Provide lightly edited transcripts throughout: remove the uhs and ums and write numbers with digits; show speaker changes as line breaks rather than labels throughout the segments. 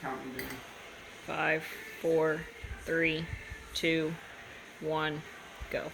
counting down.
5, 4, 3, 2, 1, go.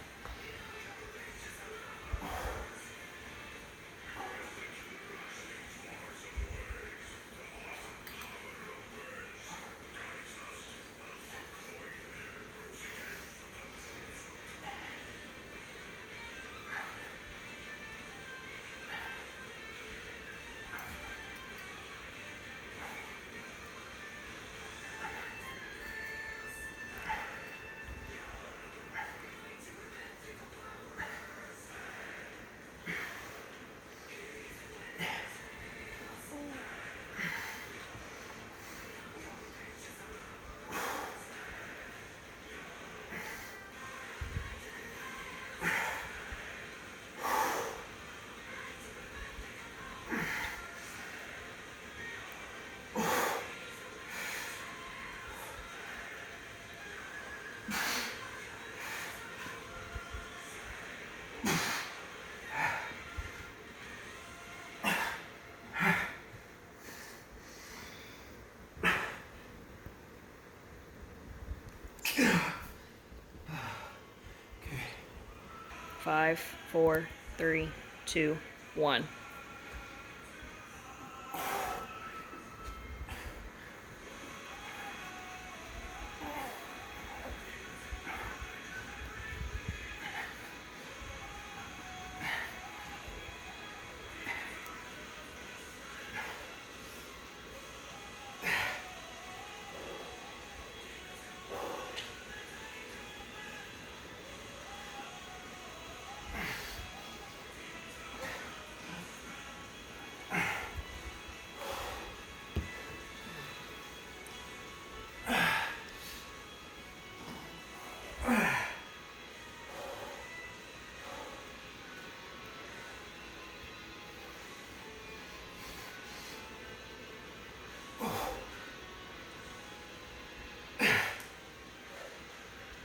Okay.
5, 4, 3, 2, 1.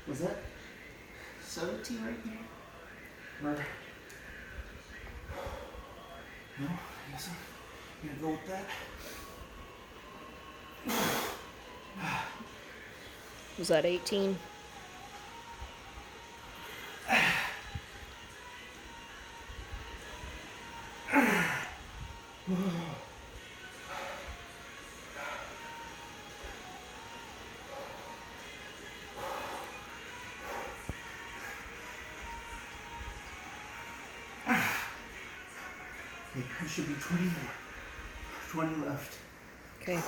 Was that 17 right there? Or... No, I guess I'm gonna go with that.
Was that 18?
Okay, there should be 20 more. 20 left.
Okay.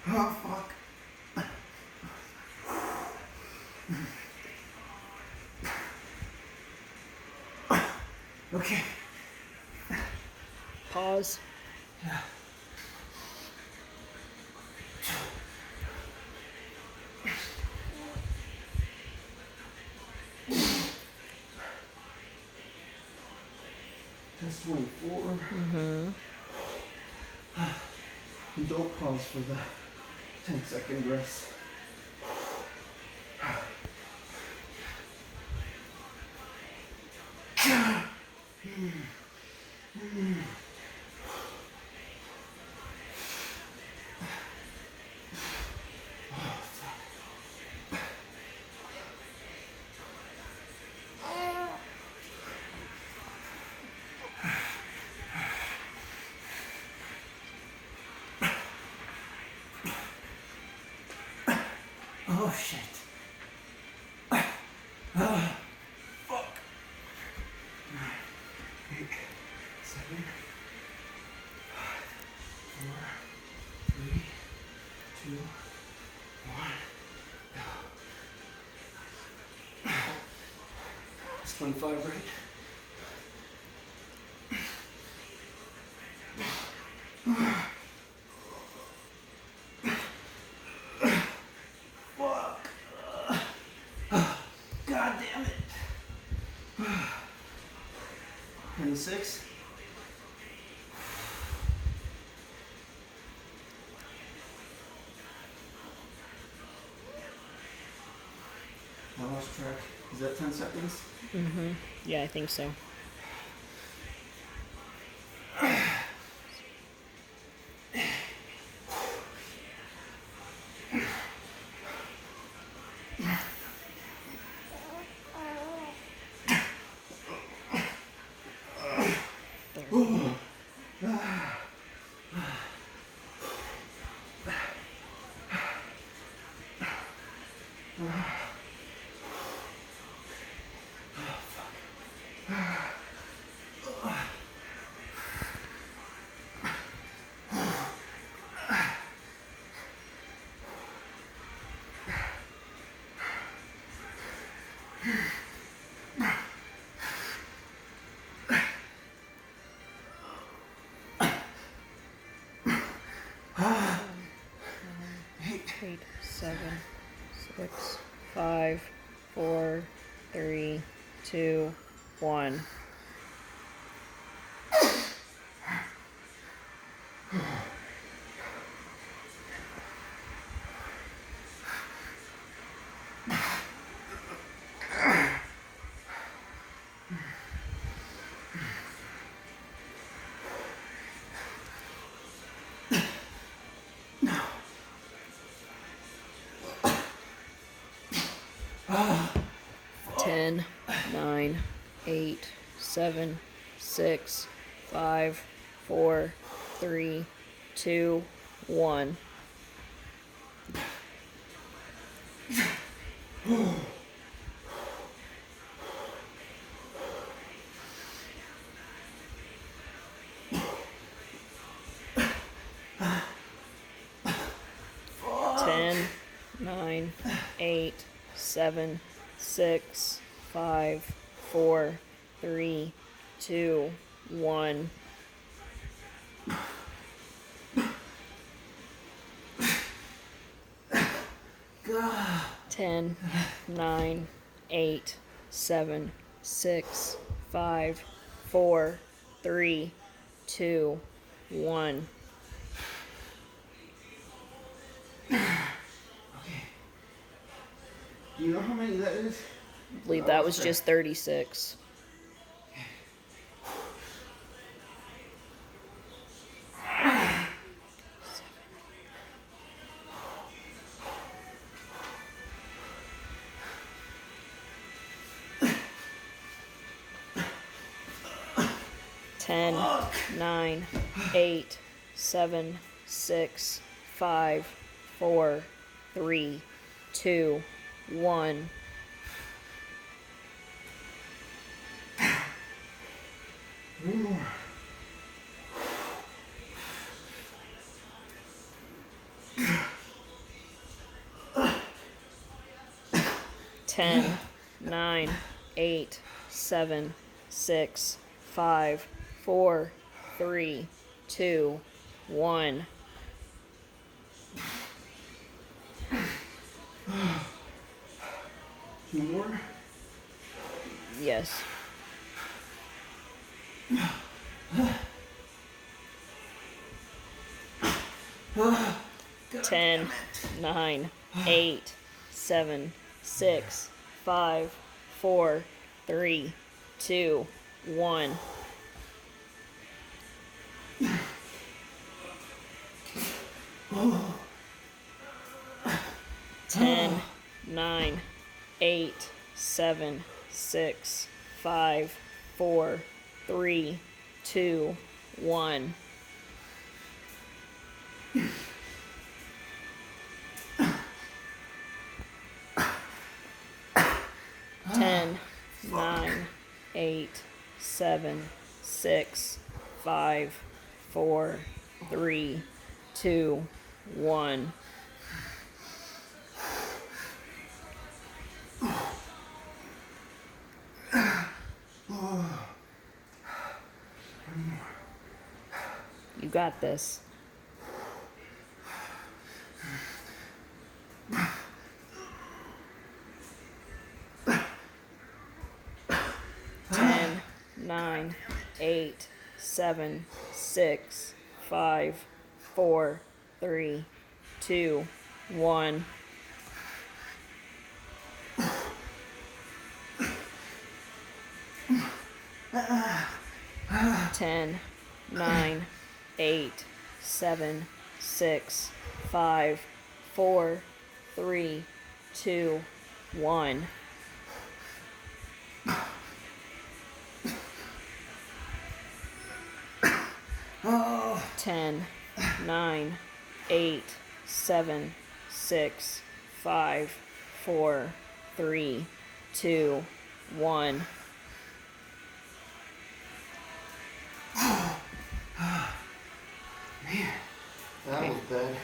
Oh, fuck. Okay.
Pause.
Yeah. That's 24.
Mm-hmm.
And don't pause for the 10-second rest. Oh shit. Fuck. 9, 8, 7, 5, 4, 3, 2, 1, go. It's 25, right? Fuck. God damn it. 26. I lost track. Is that 10 seconds?
Yeah, I think so. Eight, 7, 6, 5, 4, 3, 2, 1. Ten, 9, 8, 7, 6, 5, 4, 3, 2, 1. Ten, 9, 8, 7, 6, 5, 4, 3, 2, 1.
God.
10, 9, 8, 7, 6, 5, 4, 3, 2, 1.
Do you know how many that is?
I believe that was just 36. Ten, 9, 8, 7, 6, 5, 4, 3, 2, 1.
One more.
Ten, 9, 8, 7, 6, 5, 4, 3, 2, 1.
Two more.
Yes. 10, 9, 8, 7, 6, 5, 4, 3, 2, 1. Ten, 9, 8, 7, 6, 5, 4, 3, 2, 1. Ten, 9, 8, 7, 6, 5, 4, 3, 2, 1. You got this. Ten, 9, 8, 7, 6, 5, 4, 3, 2, 1. 10, 9, 8, 7, 6, 5, 4, 3, 2, 1.
Oh,
10, 9, 8, 7, 6, 5, 4, 3, 2, 1.
man, that was bad.